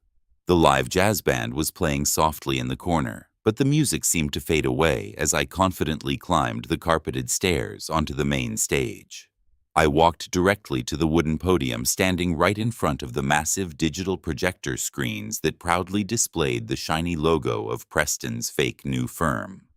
The live jazz band was playing softly in the corner, but the music seemed to fade away as I confidently climbed the carpeted stairs onto the main stage. I walked directly to the wooden podium standing right in front of the massive digital projector screens that proudly displayed the shiny logo of Preston's fake new firm.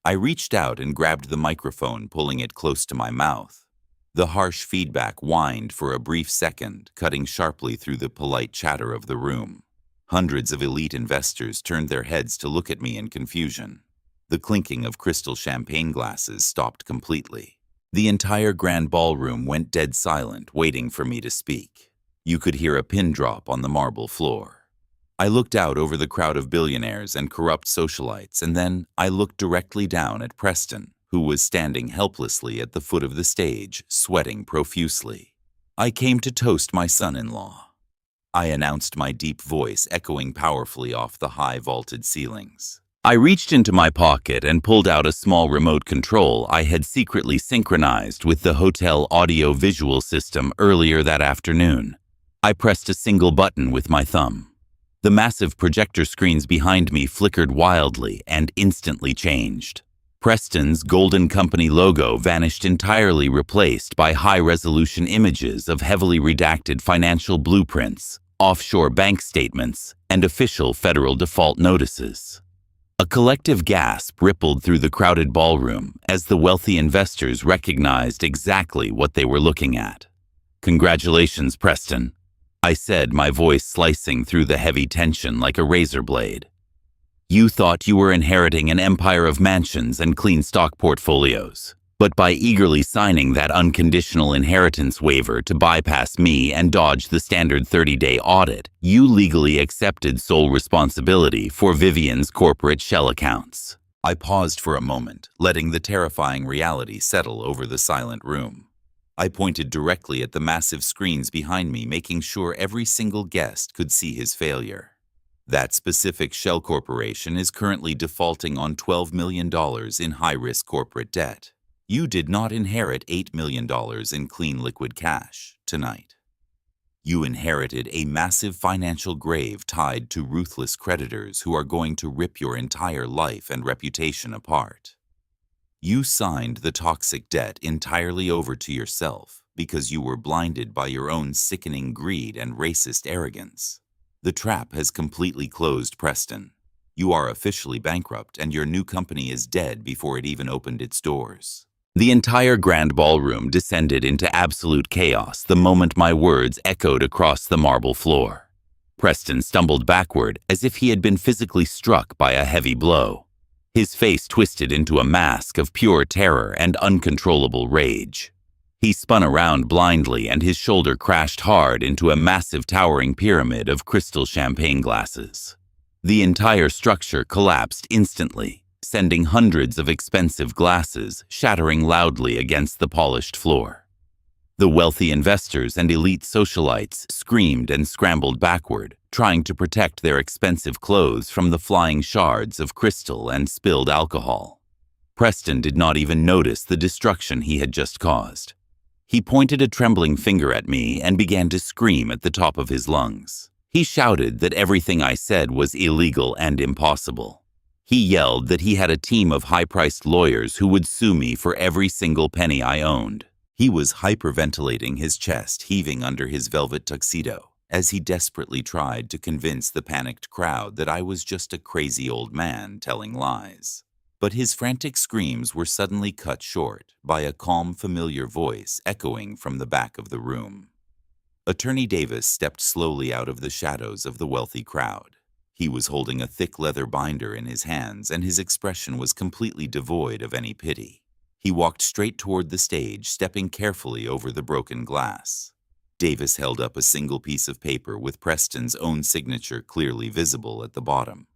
I reached out and grabbed the microphone, pulling it close to my mouth. The harsh feedback whined for a brief second, cutting sharply through the polite chatter of the room. Hundreds of elite investors turned their heads to look at me in confusion. The clinking of crystal champagne glasses stopped completely. The entire grand ballroom went dead silent, waiting for me to speak. You could hear a pin drop on the marble floor. I looked out over the crowd of billionaires and corrupt socialites, and then I looked directly down at Preston, who was standing helplessly at the foot of the stage, sweating profusely. "I came to toast my son-in-law," I announced, my deep voice echoing powerfully off the high vaulted ceilings. I reached into my pocket and pulled out a small remote control I had secretly synchronized with the hotel audio-visual system earlier that afternoon. I pressed a single button with my thumb. The massive projector screens behind me flickered wildly and instantly changed. Preston's Golden Company logo vanished entirely, replaced by high-resolution images of heavily redacted financial blueprints, offshore bank statements, and official federal default notices. A collective gasp rippled through the crowded ballroom as the wealthy investors recognized exactly what they were looking at. "Congratulations, Preston," I said, my voice slicing through the heavy tension like a razor blade. "You thought you were inheriting an empire of mansions and clean stock portfolios. But by eagerly signing that unconditional inheritance waiver to bypass me and dodge the standard 30-day audit, you legally accepted sole responsibility for Vivian's corporate shell accounts." I paused for a moment, letting the terrifying reality settle over the silent room. I pointed directly at the massive screens behind me, making sure every single guest could see his failure. That specific shell corporation is currently defaulting on $12 million in high-risk corporate debt. You did not inherit $8 million in clean liquid cash tonight. You inherited a massive financial grave tied to ruthless creditors who are going to rip your entire life and reputation apart. You signed the toxic debt entirely over to yourself because you were blinded by your own sickening greed and racist arrogance. The trap has completely closed, Preston. You are officially bankrupt, and your new company is dead before it even opened its doors." The entire grand ballroom descended into absolute chaos the moment my words echoed across the marble floor. Preston stumbled backward as if he had been physically struck by a heavy blow. His face twisted into a mask of pure terror and uncontrollable rage. He spun around blindly, and his shoulder crashed hard into a massive towering pyramid of crystal champagne glasses. The entire structure collapsed instantly, sending hundreds of expensive glasses shattering loudly against the polished floor. The wealthy investors and elite socialites screamed and scrambled backward, trying to protect their expensive clothes from the flying shards of crystal and spilled alcohol. Preston did not even notice the destruction he had just caused. He pointed a trembling finger at me and began to scream at the top of his lungs. He shouted that everything I said was illegal and impossible. He yelled that he had a team of high-priced lawyers who would sue me for every single penny I owned. He was hyperventilating, his chest heaving under his velvet tuxedo, as he desperately tried to convince the panicked crowd that I was just a crazy old man telling lies. But his frantic screams were suddenly cut short by a calm, familiar voice echoing from the back of the room. Attorney Davis stepped slowly out of the shadows of the wealthy crowd. He was holding a thick leather binder in his hands, and his expression was completely devoid of any pity. He walked straight toward the stage, stepping carefully over the broken glass. Davis held up a single piece of paper with Preston's own signature clearly visible at the bottom.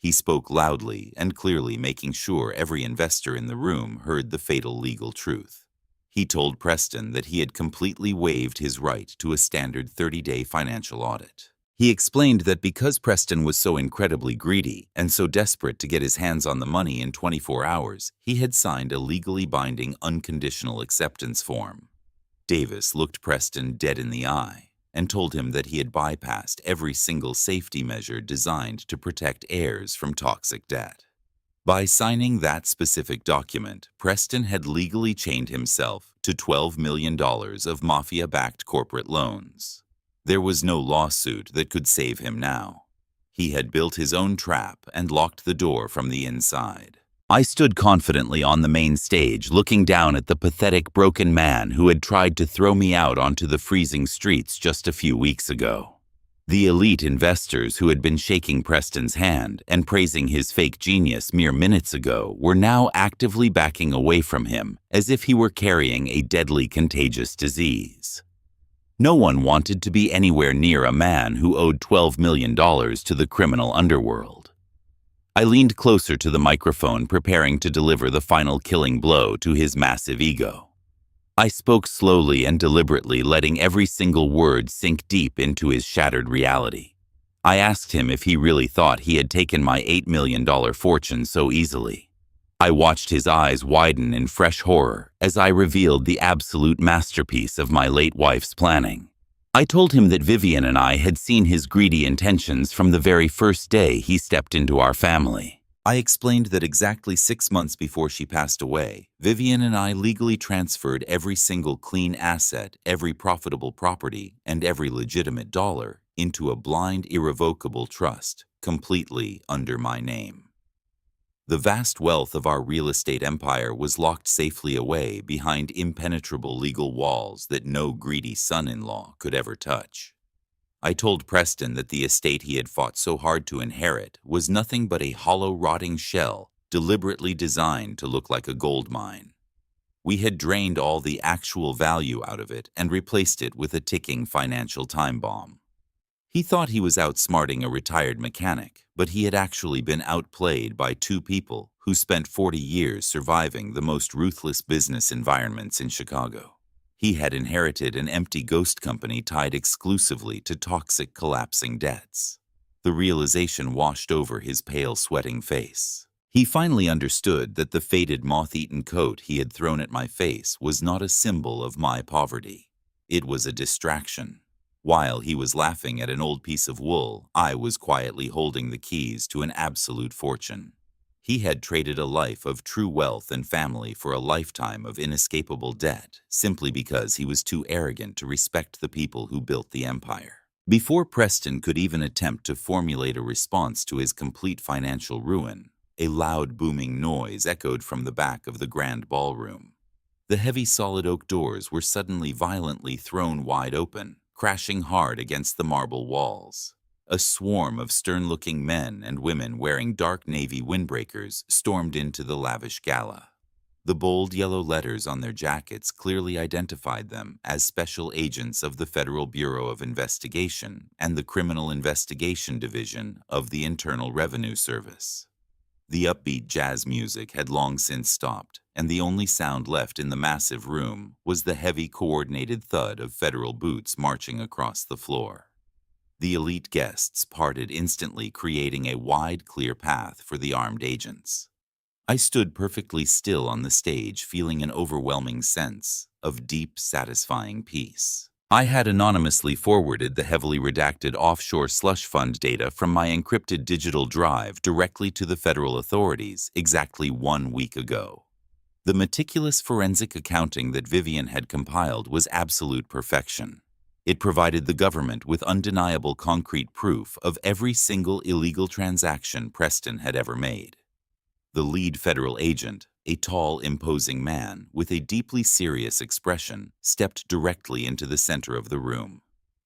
He spoke loudly and clearly, making sure every investor in the room heard the fatal legal truth. He told Preston that he had completely waived his right to a standard 30-day financial audit. He explained that because Preston was so incredibly greedy and so desperate to get his hands on the money in 24 hours, he had signed a legally binding unconditional acceptance form. Davis looked Preston dead in the eye and told him that he had bypassed every single safety measure designed to protect heirs from toxic debt. By signing that specific document, Preston had legally chained himself to $12 million of mafia-backed corporate loans. There was no lawsuit that could save him now. He had built his own trap and locked the door from the inside. I stood confidently on the main stage, looking down at the pathetic, broken man who had tried to throw me out onto the freezing streets just a few weeks ago. The elite investors who had been shaking Preston's hand and praising his fake genius mere minutes ago were now actively backing away from him as if he were carrying a deadly contagious disease. No one wanted to be anywhere near a man who owed $12 million to the criminal underworld. I leaned closer to the microphone, preparing to deliver the final killing blow to his massive ego. I spoke slowly and deliberately, letting every single word sink deep into his shattered reality. I asked him if he really thought he had taken my $8 million fortune so easily. I watched his eyes widen in fresh horror as I revealed the absolute masterpiece of my late wife's planning. I told him that Vivian and I had seen his greedy intentions from the very first day he stepped into our family. I explained that exactly 6 months before she passed away, Vivian and I legally transferred every single clean asset, every profitable property, and every legitimate dollar into a blind, irrevocable trust, completely under my name. The vast wealth of our real estate empire was locked safely away behind impenetrable legal walls that no greedy son-in-law could ever touch. I told Preston that the estate he had fought so hard to inherit was nothing but a hollow, rotting shell deliberately designed to look like a gold mine. We had drained all the actual value out of it and replaced it with a ticking financial time bomb. He thought he was outsmarting a retired mechanic, but he had actually been outplayed by two people who spent 40 years surviving the most ruthless business environments in Chicago. He had inherited an empty ghost company tied exclusively to toxic, collapsing debts. The realization washed over his pale, sweating face. He finally understood that the faded, moth-eaten coat he had thrown at my face was not a symbol of my poverty. It was a distraction. While he was laughing at an old piece of wool, I was quietly holding the keys to an absolute fortune. He had traded a life of true wealth and family for a lifetime of inescapable debt, simply because he was too arrogant to respect the people who built the empire. Before Preston could even attempt to formulate a response to his complete financial ruin, a loud booming noise echoed from the back of the grand ballroom. The heavy solid oak doors were suddenly violently thrown wide open, crashing hard against the marble walls. A swarm of stern-looking men and women wearing dark navy windbreakers stormed into the lavish gala. The bold yellow letters on their jackets clearly identified them as special agents of the Federal Bureau of Investigation and the Criminal Investigation Division of the Internal Revenue Service. The upbeat jazz music had long since stopped, and the only sound left in the massive room was the heavy coordinated thud of federal boots marching across the floor. The elite guests parted instantly, creating a wide, clear path for the armed agents. I stood perfectly still on the stage, feeling an overwhelming sense of deep, satisfying peace. I had anonymously forwarded the heavily redacted offshore slush fund data from my encrypted digital drive directly to the federal authorities exactly 1 week ago. The meticulous forensic accounting that Vivian had compiled was absolute perfection. It provided the government with undeniable concrete proof of every single illegal transaction Preston had ever made. The lead federal agent, a tall, imposing man with a deeply serious expression, stepped directly into the center of the room.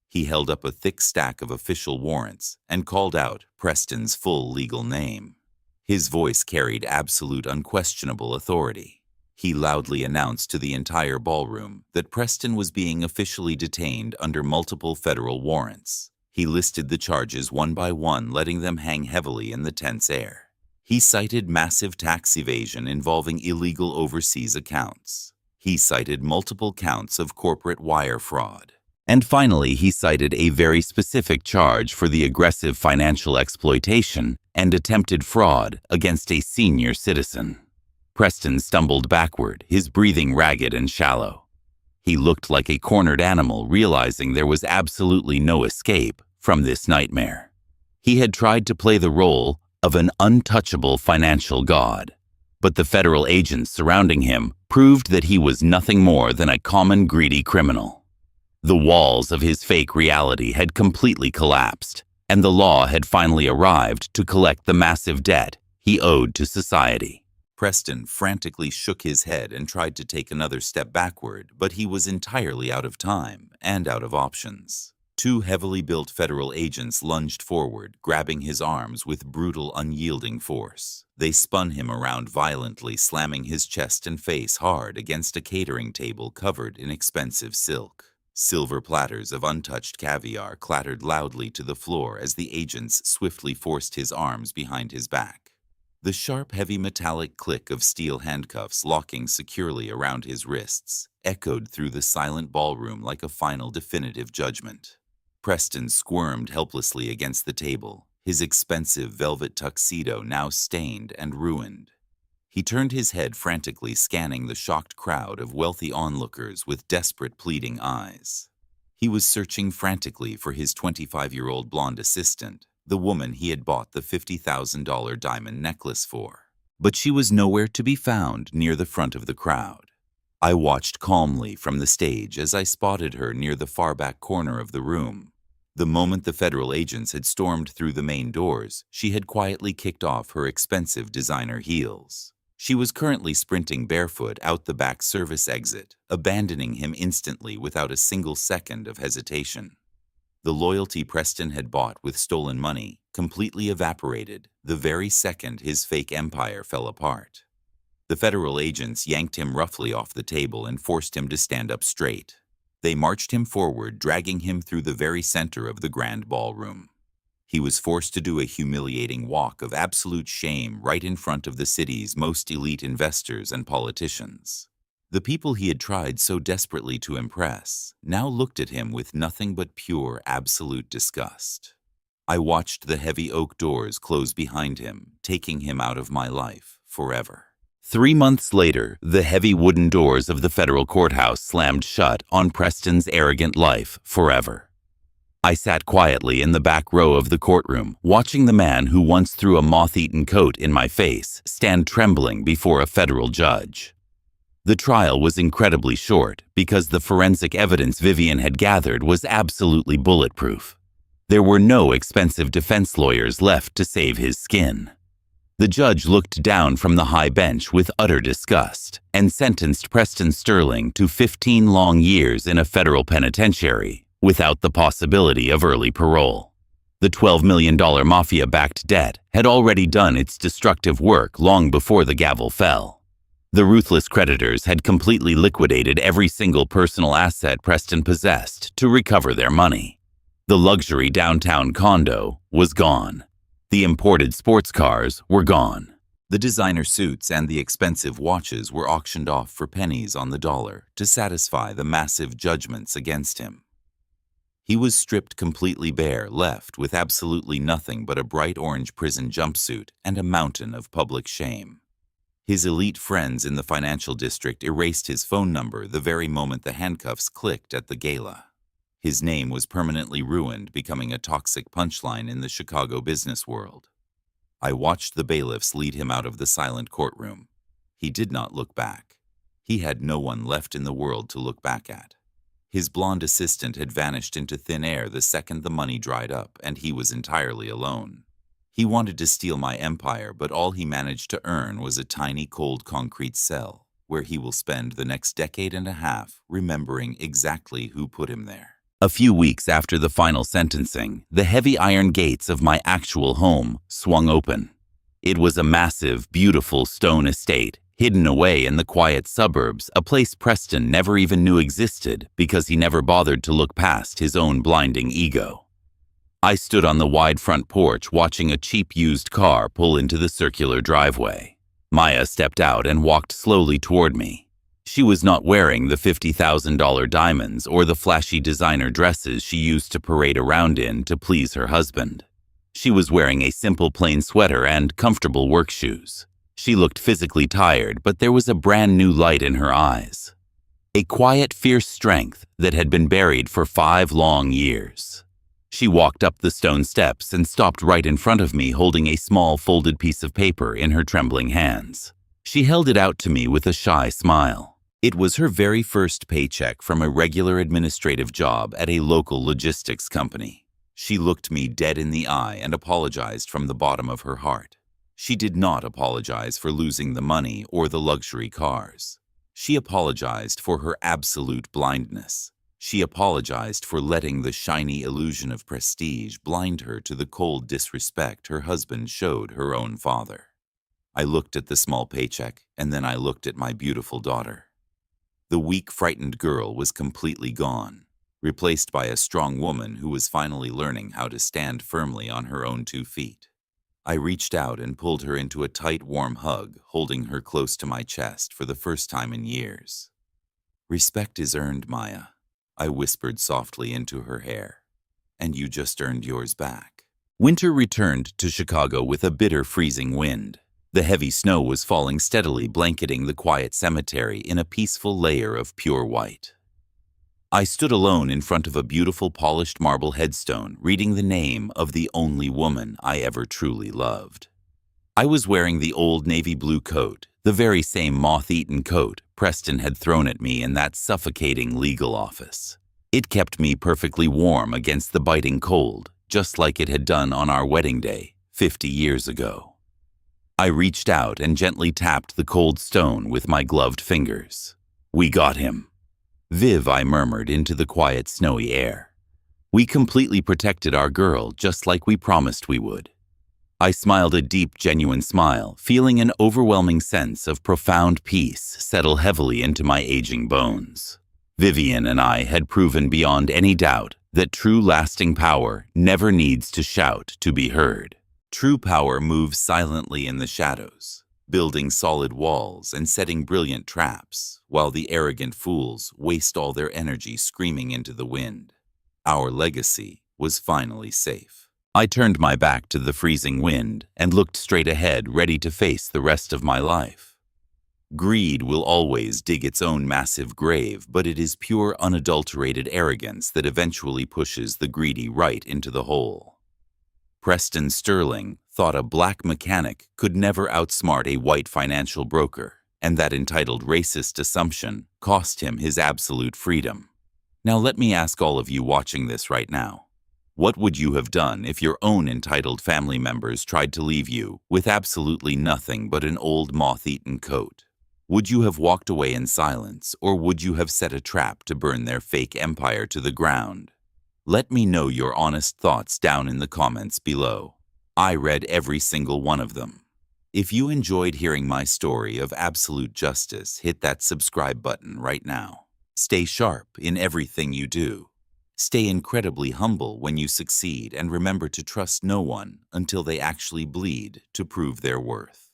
He held up a thick stack of official warrants and called out Preston's full legal name. His voice carried absolute, unquestionable authority. He loudly announced to the entire ballroom that Preston was being officially detained under multiple federal warrants. He listed the charges one by one, letting them hang heavily in the tense air. He cited massive tax evasion involving illegal overseas accounts. He cited multiple counts of corporate wire fraud. And finally, he cited a very specific charge for the aggressive financial exploitation and attempted fraud against a senior citizen. Preston stumbled backward, his breathing ragged and shallow. He looked like a cornered animal, realizing there was absolutely no escape from this nightmare. He had tried to play the role of an untouchable financial god, but the federal agents surrounding him proved that he was nothing more than a common greedy criminal. The walls of his fake reality had completely collapsed, and the law had finally arrived to collect the massive debt he owed to society. Preston frantically shook his head and tried to take another step backward, but he was entirely out of time and out of options. 2 heavily built federal agents lunged forward, grabbing his arms with brutal, unyielding force. They spun him around violently, slamming his chest and face hard against a catering table covered in expensive silk. Silver platters of untouched caviar clattered loudly to the floor as the agents swiftly forced his arms behind his back. The sharp, heavy metallic click of steel handcuffs locking securely around his wrists echoed through the silent ballroom like a final, definitive judgment. Preston squirmed helplessly against the table, his expensive velvet tuxedo now stained and ruined. He turned his head frantically, scanning the shocked crowd of wealthy onlookers with desperate, pleading eyes. He was searching frantically for his 25-year-old blonde assistant, the woman he had bought the $50,000 diamond necklace for. But she was nowhere to be found near the front of the crowd. I watched calmly from the stage as I spotted her near the far back corner of the room. The moment the federal agents had stormed through the main doors, she had quietly kicked off her expensive designer heels. She was currently sprinting barefoot out the back service exit, abandoning him instantly without a single second of hesitation. The loyalty Preston had bought with stolen money completely evaporated the very second his fake empire fell apart. The federal agents yanked him roughly off the table and forced him to stand up straight. They marched him forward, dragging him through the very center of the grand ballroom. He was forced to do a humiliating walk of absolute shame right in front of the city's most elite investors and politicians. The people he had tried so desperately to impress now looked at him with nothing but pure, absolute disgust. I watched the heavy oak doors close behind him, taking him out of my life forever. 3 months later, the heavy wooden doors of the federal courthouse slammed shut on Preston's arrogant life forever. I sat quietly in the back row of the courtroom, watching the man who once threw a moth-eaten coat in my face stand trembling before a federal judge. The trial was incredibly short because the forensic evidence Vivian had gathered was absolutely bulletproof. There were no expensive defense lawyers left to save his skin. The judge looked down from the high bench with utter disgust and sentenced Preston Sterling to 15 long years in a federal penitentiary without the possibility of early parole. The $12 million mafia-backed debt had already done its destructive work long before the gavel fell. The ruthless creditors had completely liquidated every single personal asset Preston possessed to recover their money. The luxury downtown condo was gone. The imported sports cars were gone. The designer suits and the expensive watches were auctioned off for pennies on the dollar to satisfy the massive judgments against him. He was stripped completely bare, left with absolutely nothing but a bright orange prison jumpsuit and a mountain of public shame. His elite friends in the financial district erased his phone number the very moment the handcuffs clicked at the gala. His name was permanently ruined, becoming a toxic punchline in the Chicago business world. I watched the bailiffs lead him out of the silent courtroom. He did not look back. He had no one left in the world to look back at. His blonde assistant had vanished into thin air the second the money dried up, and he was entirely alone. He wanted to steal my empire, but all he managed to earn was a tiny cold concrete cell, where he will spend the next decade and a half remembering exactly who put him there. A few weeks after the final sentencing, the heavy iron gates of my actual home swung open. It was a massive, beautiful stone estate, hidden away in the quiet suburbs, a place Preston never even knew existed because he never bothered to look past his own blinding ego. I stood on the wide front porch watching a cheap used car pull into the circular driveway. Maya stepped out and walked slowly toward me. She was not wearing the $50,000 diamonds or the flashy designer dresses she used to parade around in to please her husband. She was wearing a simple plain sweater and comfortable work shoes. She looked physically tired, but there was a brand new light in her eyes. A quiet, fierce strength that had been buried for 5 long years. She walked up the stone steps and stopped right in front of me, holding a small folded piece of paper in her trembling hands. She held it out to me with a shy smile. It was her very first paycheck from a regular administrative job at a local logistics company. She looked me dead in the eye and apologized from the bottom of her heart. She did not apologize for losing the money or the luxury cars. She apologized for her absolute blindness. She apologized for letting the shiny illusion of prestige blind her to the cold disrespect her husband showed her own father. I looked at the small paycheck, and then I looked at my beautiful daughter. The weak, frightened girl was completely gone, replaced by a strong woman who was finally learning how to stand firmly on her own 2 feet. I reached out and pulled her into a tight, warm hug, holding her close to my chest for the first time in years. "Respect is earned, Maya," I whispered softly into her hair. "And you just earned yours back." Winter returned to Chicago with a bitter, freezing wind. The heavy snow was falling steadily, blanketing the quiet cemetery in a peaceful layer of pure white. I stood alone in front of a beautiful polished marble headstone, reading the name of the only woman I ever truly loved. I was wearing the old navy blue coat, the very same moth-eaten coat Preston had thrown at me in that suffocating legal office. It kept me perfectly warm against the biting cold, just like it had done on our wedding day 50 years ago. I reached out and gently tapped the cold stone with my gloved fingers. "We got him." "Viv," I murmured into the quiet, snowy air. "We completely protected our girl just like we promised we would." I smiled a deep, genuine smile, feeling an overwhelming sense of profound peace settle heavily into my aging bones. Vivian and I had proven beyond any doubt that true lasting power never needs to shout to be heard. True power moves silently in the shadows, building solid walls and setting brilliant traps, while the arrogant fools waste all their energy screaming into the wind. Our legacy was finally safe. I turned my back to the freezing wind and looked straight ahead, ready to face the rest of my life. Greed will always dig its own massive grave, but it is pure, unadulterated arrogance that eventually pushes the greedy right into the hole. Preston Sterling thought a black mechanic could never outsmart a white financial broker, and that entitled racist assumption cost him his absolute freedom. Now let me ask all of you watching this right now, What would you have done if your own entitled family members tried to leave you with absolutely nothing but an old moth-eaten coat? Would you have walked away in silence, or would you have set a trap to burn their fake empire to the ground? Let me know your honest thoughts down in the comments below. I read every single one of them. If you enjoyed hearing my story of absolute justice, hit that subscribe button right now. Stay sharp in everything you do. Stay incredibly humble when you succeed, and remember to trust no one until they actually bleed to prove their worth.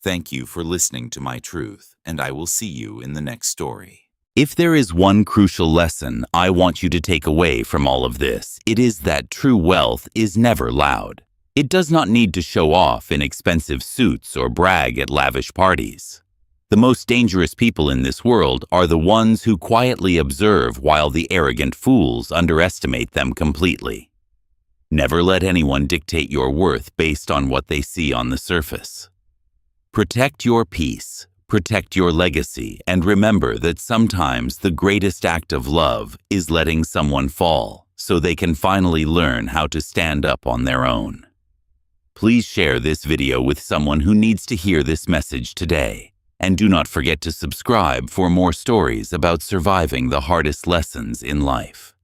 Thank you for listening to my truth, and I will see you in the next story. If there is one crucial lesson I want you to take away from all of this, it is that true wealth is never loud. It does not need to show off in expensive suits or brag at lavish parties. The most dangerous people in this world are the ones who quietly observe while the arrogant fools underestimate them completely. Never let anyone dictate your worth based on what they see on the surface. Protect your peace, protect your legacy, and remember that sometimes the greatest act of love is letting someone fall so they can finally learn how to stand up on their own. Please share this video with someone who needs to hear this message today. And do not forget to subscribe for more stories about surviving the hardest lessons in life.